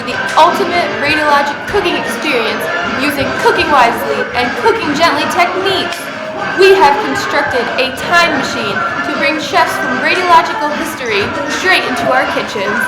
the ultimate radiologic cooking experience using cooking wisely and cooking gently techniques. We have constructed a time machine to bring chefs from radiological history straight into our kitchens.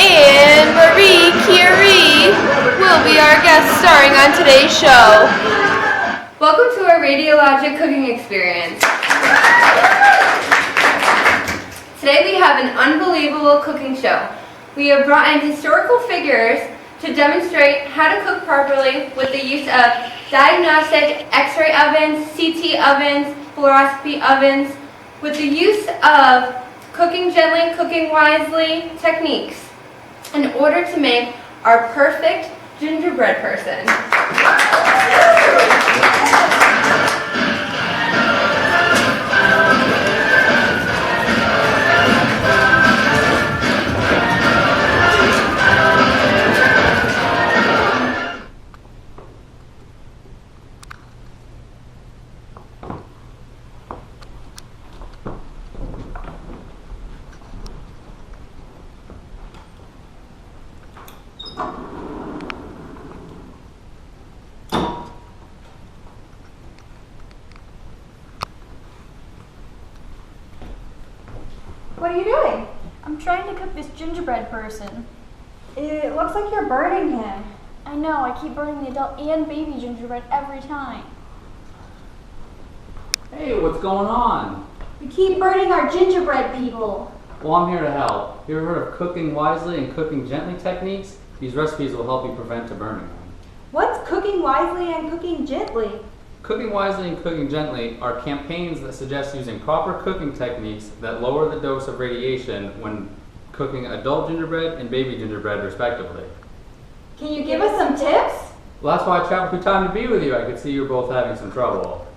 And Marie Curie will be our guest starring on today's show. Welcome to our radiologic cooking experience. Today we have an unbelievable cooking show. We have brought in historical figures to demonstrate how to cook properly with the use of diagnostic X-ray ovens, CT ovens, fluoroscopy ovens, with the use of cooking gently, cooking wisely techniques in order to make our perfect gingerbread person. What are you doing? I'm trying to cook this gingerbread person. It looks like you're burning him. I know, I keep burning the adult and baby gingerbread every time. Hey, what's going on? We keep burning our gingerbread people. Well, I'm here to help. You ever heard of cooking wisely and cooking gently techniques? These recipes will help you prevent a burning. What's cooking wisely and cooking gently? Cooking wisely and cooking gently are campaigns that suggest using proper cooking techniques that lower the dose of radiation when cooking adult gingerbread and baby gingerbread respectively. Can you give us some tips? Well, that's why I traveled through time to be with you. I could see you were both having some trouble.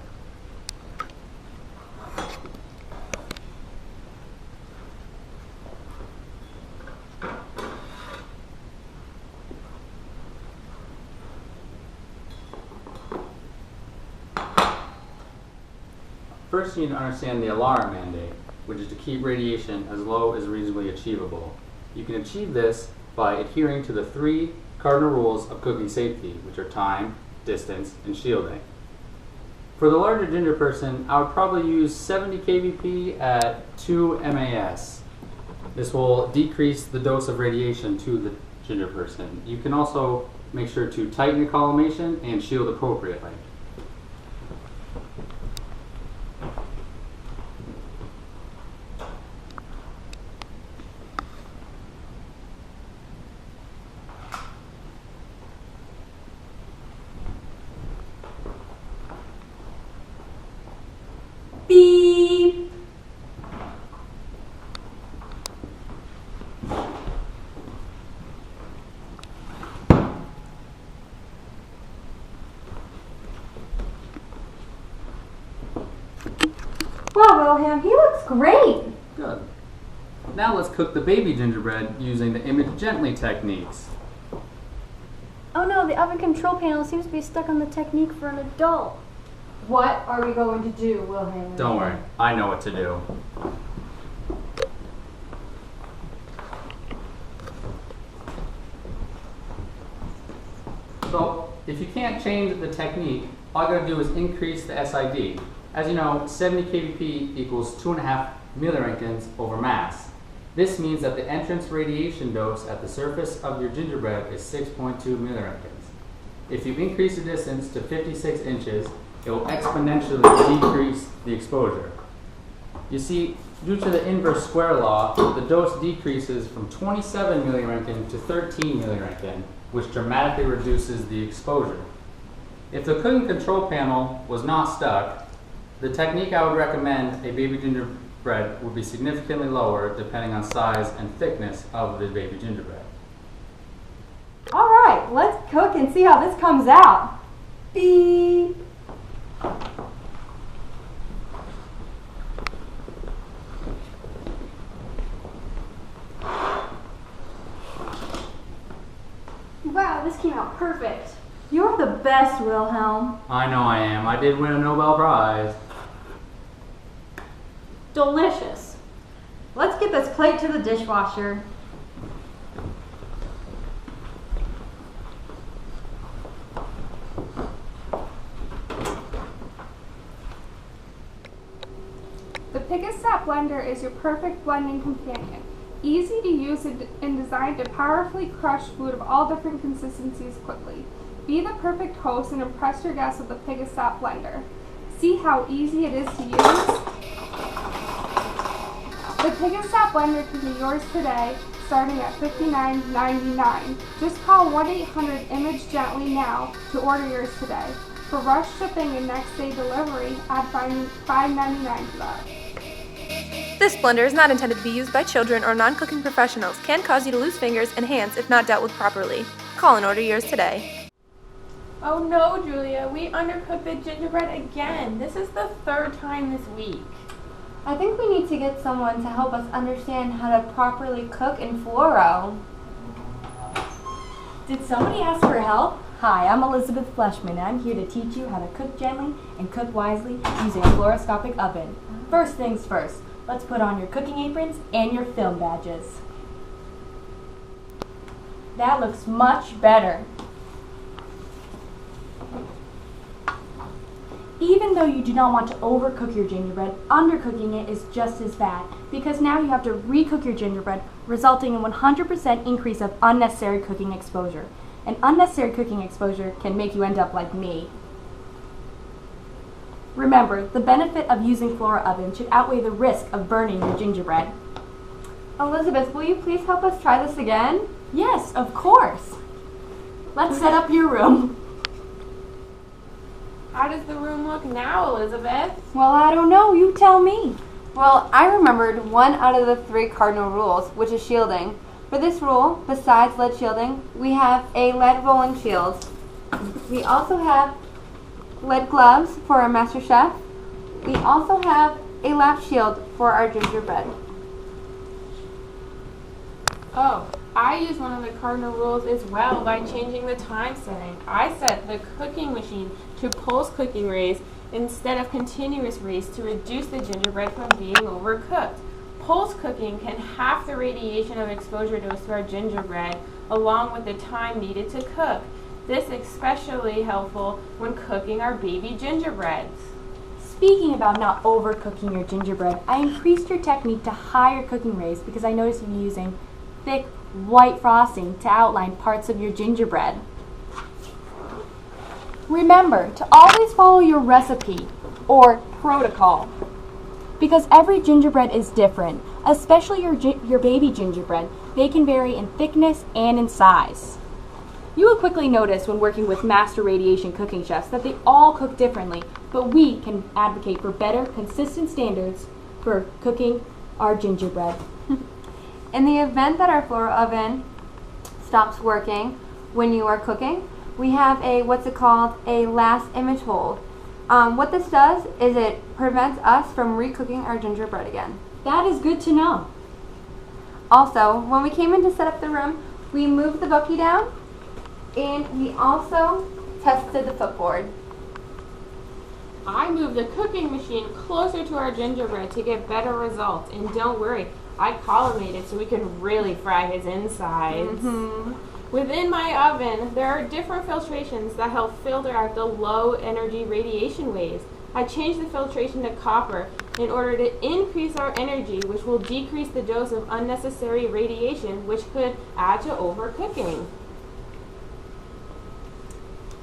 First, you need to understand the alarm mandate, which is to keep radiation as low as reasonably achievable. You can achieve this by adhering to the 3 cardinal rules of cooking safety, which are time, distance, and shielding. For the larger ginger person, I would probably use 70 kVp at 2 MAS. This will decrease the dose of radiation to the ginger person. You can also make sure to tighten the collimation and shield appropriately. Beep. Wow, Wilhelm, he looks great. Good. Now let's cook the baby gingerbread using the image gently techniques. Oh no, the oven control panel seems to be stuck on the technique for an adult. What are we going to do, Wilhelm? Don't worry, I know what to do. So, if you can't change the technique, all you gotta do is increase the SID. As you know, 70 kVp equals 2.5 milliroentgens over mass. This means that the entrance radiation dose at the surface of your gingerbread is 6.2 milliroentgens. If you increase the distance to 56 inches, it will exponentially decrease the exposure. You see, due to the inverse square law, the dose decreases from 27 milliroentgen to 13 milliroentgen, which dramatically reduces the exposure. If the cooking control panel was not stuck, the technique I would recommend a baby gingerbread would be significantly lower depending on size and thickness of the baby gingerbread. All right, let's cook and see how this comes out. Beep. Wow, this came out perfect. You're the best, Wilhelm. I know I am. I did win a Nobel Prize. Delicious. Let's get this plate to the dishwasher. The Pig-a-Stop blender is your perfect blending companion. Easy to use and designed to powerfully crush food of all different consistencies quickly. Be the perfect host and impress your guests with the Pig-a-Stop blender. See how easy it is to use? The Pig-a-Stop blender can be yours today, starting at $59.99. Just call 1-800-IMAGE-GENTLY now to order yours today. For rush shipping and next day delivery, add $5.99 to that. This blender is not intended to be used by children or non-cooking professionals. Can cause you to lose fingers and hands if not dealt with properly. Call and order yours today. Oh no, Julia, we undercooked the gingerbread again. This is the third time this week. I think we need to get someone to help us understand how to properly cook in fluoro. Did somebody ask for help? Hi, I'm Elizabeth Fleshman, and I'm here to teach you how to cook gently and cook wisely using a fluoroscopic oven. First things first, let's put on your cooking aprons and your film badges. That looks much better. Even though you do not want to overcook your gingerbread, undercooking it is just as bad because now you have to recook your gingerbread, resulting in 100% increase of unnecessary cooking exposure. And unnecessary cooking exposure can make you end up like me. Remember, the benefit of using fluoro oven should outweigh the risk of burning your gingerbread. Elizabeth, will you please help us try this again? Yes, of course. Let's set up your room. How does the room look now, Elizabeth? Well, I don't know. You tell me. Well, I remembered one out of the 3 cardinal rules, which is shielding. For this rule, besides lead shielding, we have a lead rolling shield. We also have lead gloves for our master chef. We also have a lap shield for our gingerbread. Oh, I use one of the cardinal rules as well by changing the time setting. I set the cooking machine to pulse cooking rays instead of continuous rays to reduce the gingerbread from being overcooked. Pulse cooking can halve the radiation of exposure dose to our gingerbread along with the time needed to cook. This is especially helpful when cooking our baby gingerbreads. Speaking about not overcooking your gingerbread, I increased your technique to higher cooking rays because I noticed you using thick white frosting to outline parts of your gingerbread. Remember to always follow your recipe or protocol because every gingerbread is different, especially your baby gingerbread. They can vary in thickness and in size. You will quickly notice when working with master radiation cooking chefs that they all cook differently, but we can advocate for better, consistent standards for cooking our gingerbread. In the event that our fluoro oven stops working when you are cooking, we have a a last image hold. What this does is it prevents us from recooking our gingerbread again. That is good to know. Also, when we came in to set up the room, we moved the bookie down and we also tested the footboard. I moved the cooking machine closer to our gingerbread to get better results. And don't worry, I collimated so we could really fry his insides. Within my oven, there are different filtrations that help filter out the low energy radiation waves. I changed the filtration to copper in order to increase our energy, which will decrease the dose of unnecessary radiation, which could add to overcooking.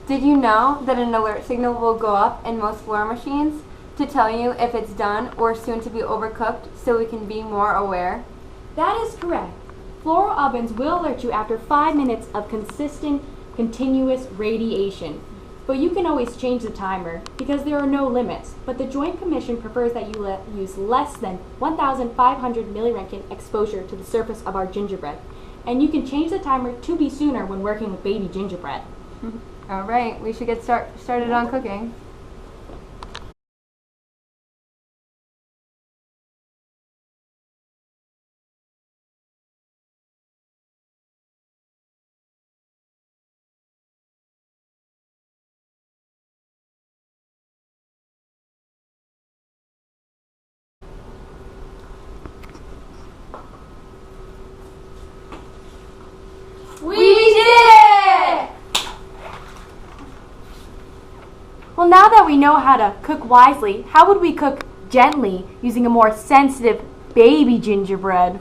Did you know that an alert signal will go up in most fluoro machines to tell you if it's done or soon to be overcooked so we can be more aware? That is correct. Fluoro ovens will alert you after 5 minutes of consistent, continuous radiation. But you can always change the timer because there are no limits. But the Joint Commission prefers that you use less than 1,500 milliroentgen exposure to the surface of our gingerbread. And you can change the timer to be sooner when working with baby gingerbread. All right, we should get started on cooking. We did it! Well, now that we know how to cook wisely, how would we cook gently using a more sensitive baby gingerbread?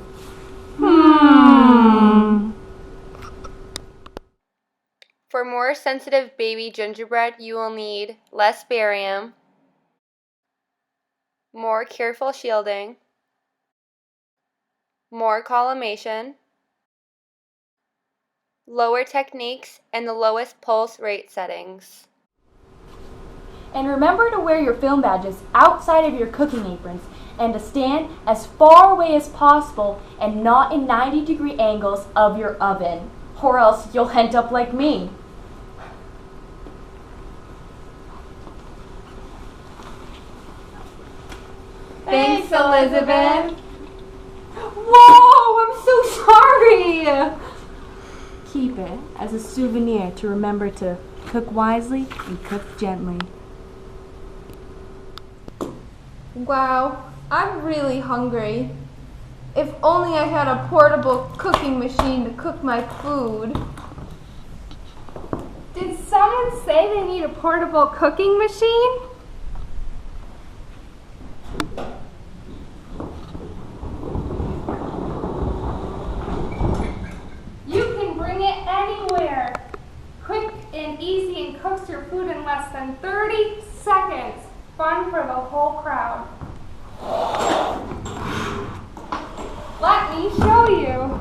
For more sensitive baby gingerbread, you will need less barium, more careful shielding, more collimation, lower techniques, and the lowest pulse rate settings. And remember to wear your film badges outside of your cooking aprons and to stand as far away as possible and not in 90-degree angles of your oven, or else you'll end up like me. Thanks, Elizabeth. Whoa, I'm so sorry! Keep it as a souvenir to remember to cook wisely and cook gently. Wow, I'm really hungry. If only I had a portable cooking machine to cook my food. Did someone say they need a portable cooking machine? You can bring it anywhere. Quick and easy and cooks your food in less than 30 seconds. Fun for the whole crowd. Let me show you.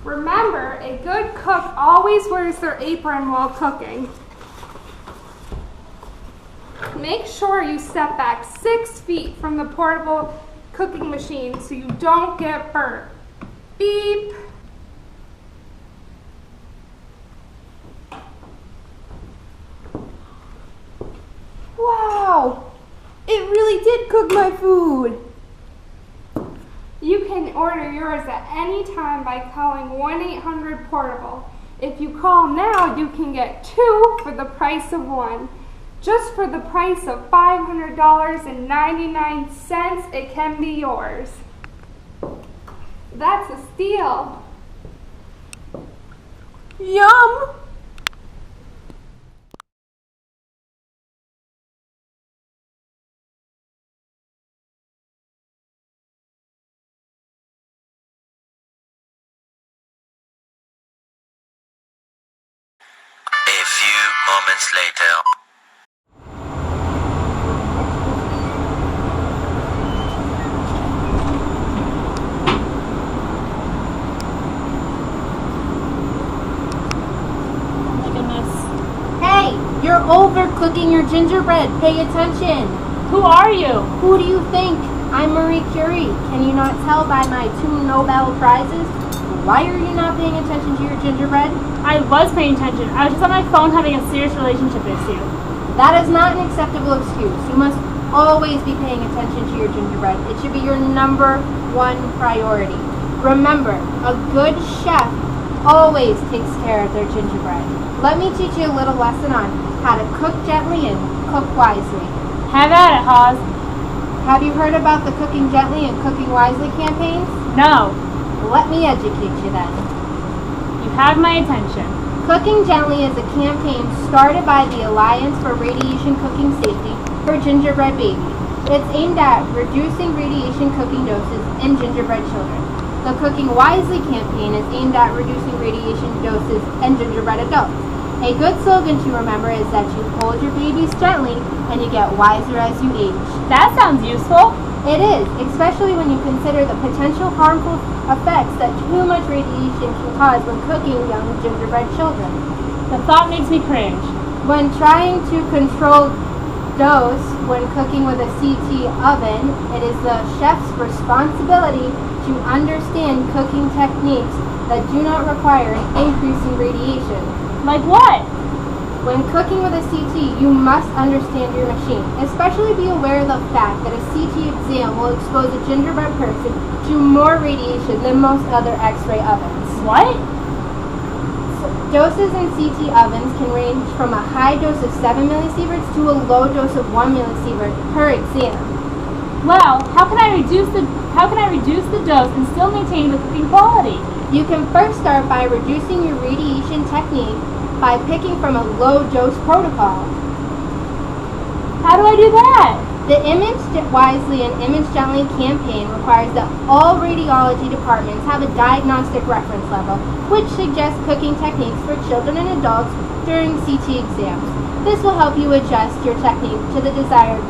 Remember, a good cook always wears their apron while cooking. Make sure you step back 6 feet from the portable cooking machine so you don't get burnt. Beep. Wow, it really did cook my food. You can order yours at any time by calling 1-800-PORTABLE. If you call now, you can get 2 for the price of 1. Just for the price of $500.99, it can be yours. That's a steal. Yum! A few moments later. Hey, you're overcooking your gingerbread. Pay attention. Who are you? Who do you think? I'm Marie Curie. Can you not tell by my 2 Nobel Prizes? Why are you not paying attention to your gingerbread? I was paying attention. I was just on my phone having a serious relationship issue. That is not an acceptable excuse. You must always be paying attention to your gingerbread. It should be your number 1 priority. Remember, a good chef always takes care of their gingerbread. Let me teach you a little lesson on how to cook gently and cook wisely. Have at it, Hawes. Have you heard about the Cooking Gently and Cooking Wisely campaigns? No. Let me educate you then. You have my attention. Cooking Gently is a campaign started by the Alliance for Radiation Cooking Safety for gingerbread babies. It's aimed at reducing radiation cooking doses in gingerbread children. The Cooking Wisely campaign is aimed at reducing radiation doses in gingerbread adults. A good slogan to remember is that you hold your babies gently and you get wiser as you age. That sounds useful. It is, especially when you consider the potential harmful effects that too much radiation can cause when cooking young gingerbread children. The thought makes me cringe. When trying to control dose when cooking with a CT oven, it is the chef's responsibility to understand cooking techniques that do not require an increase in radiation. Like what? When cooking with a CT, you must understand your machine. Especially be aware of the fact that a CT exam will expose a gingerbread person to more radiation than most other X-ray ovens. What? Doses in CT ovens can range from a high dose of 7 millisieverts to a low dose of 1 millisievert per exam. Well, how can I reduce the dose and still maintain the cooking quality? You can first start by reducing your radiation technique by picking from a low dose protocol. How do I do that? The Image Wisely and Image Gently campaign requires that all radiology departments have a diagnostic reference level, which suggests cooking techniques for children and adults during CT exams. This will help you adjust your technique to the desired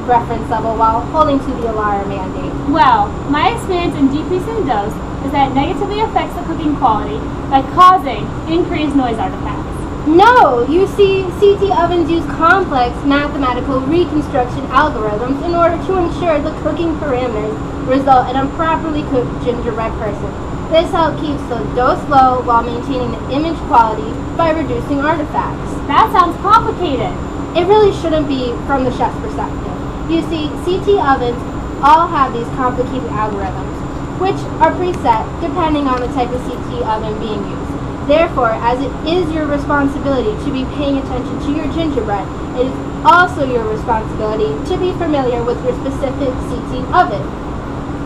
reference level while holding to the ALARA mandate. Well, my experience in decreasing dose is that it negatively affects the cooking quality by causing increased noise artifacts. No! You see, CT ovens use complex mathematical reconstruction algorithms in order to ensure the cooking parameters result in a properly cooked gingerbread person. This helps keep the dose low while maintaining the image quality by reducing artifacts. That sounds complicated. It really shouldn't be from the chef's perspective. You see, CT ovens all have these complicated algorithms, which are preset depending on the type of CT oven being used. Therefore, as it is your responsibility to be paying attention to your gingerbread, it is also your responsibility to be familiar with your specific CT oven.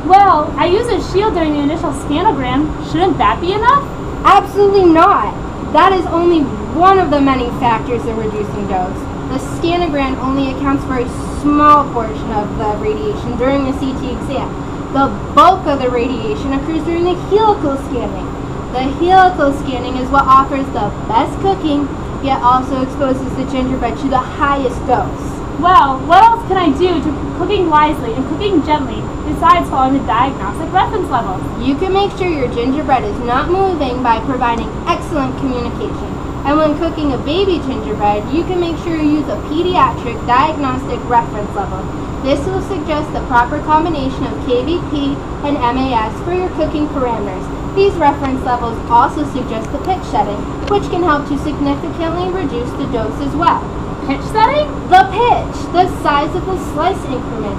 Well, I use a shield during the initial scanogram. Shouldn't that be enough? Absolutely not. That is only one of the many factors in reducing dose. The scanogram only accounts for a small portion of the radiation during the CT exam. The bulk of the radiation occurs during the helical scanning. The helical scanning is what offers the best cooking, yet also exposes the gingerbread to the highest dose. Well, what else can I do to cooking wisely and cooking gently besides following the diagnostic reference levels? You can make sure your gingerbread is not moving by providing excellent communication. And when cooking a baby gingerbread, you can make sure you use a pediatric diagnostic reference level. This will suggest the proper combination of KVP and MAS for your cooking parameters. These reference levels also suggest the pitch setting, which can help to significantly reduce the dose as well. Pitch setting? The pitch, the size of the slice increment.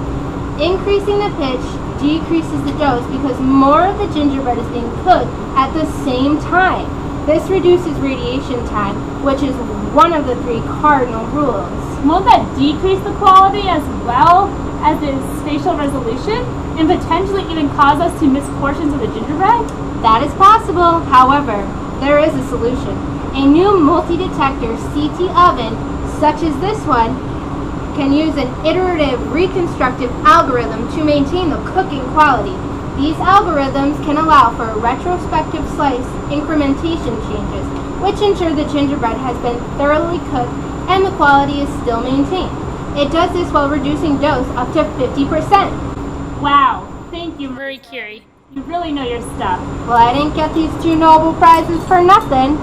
Increasing the pitch decreases the dose because more of the gingerbread is being cooked at the same time. This reduces radiation time, which is one of the 3 cardinal rules. Won't that decrease the quality as well as the spatial resolution and potentially even cause us to miss portions of the gingerbread? That is possible. However, there is a solution. A new multi-detector CT oven, such as this one, can use an iterative reconstructive algorithm to maintain the cooking quality. These algorithms can allow for retrospective slice incrementation changes, which ensure the gingerbread has been thoroughly cooked and the quality is still maintained. It does this while reducing dose up to 50%. Wow, thank you, Marie Curie. You really know your stuff. Well, I didn't get these 2 Nobel Prizes for nothing.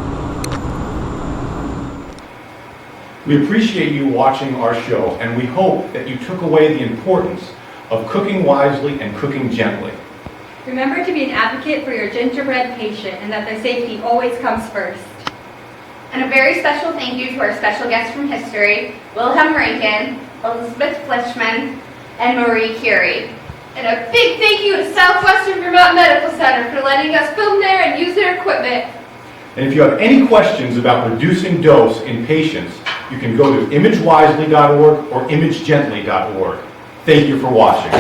We appreciate you watching our show, and we hope that you took away the importance of cooking wisely and cooking gently. Remember to be an advocate for your gingerbread patient and that their safety always comes first. And a very special thank you to our special guests from history, Wilhelm Rankin, Elizabeth Fleischmann, and Marie Curie. And a big thank you to Southwestern Vermont Medical Center for letting us film there and use their equipment. And if you have any questions about reducing dose in patients, you can go to imagewisely.org or imagegently.org. Thank you for watching.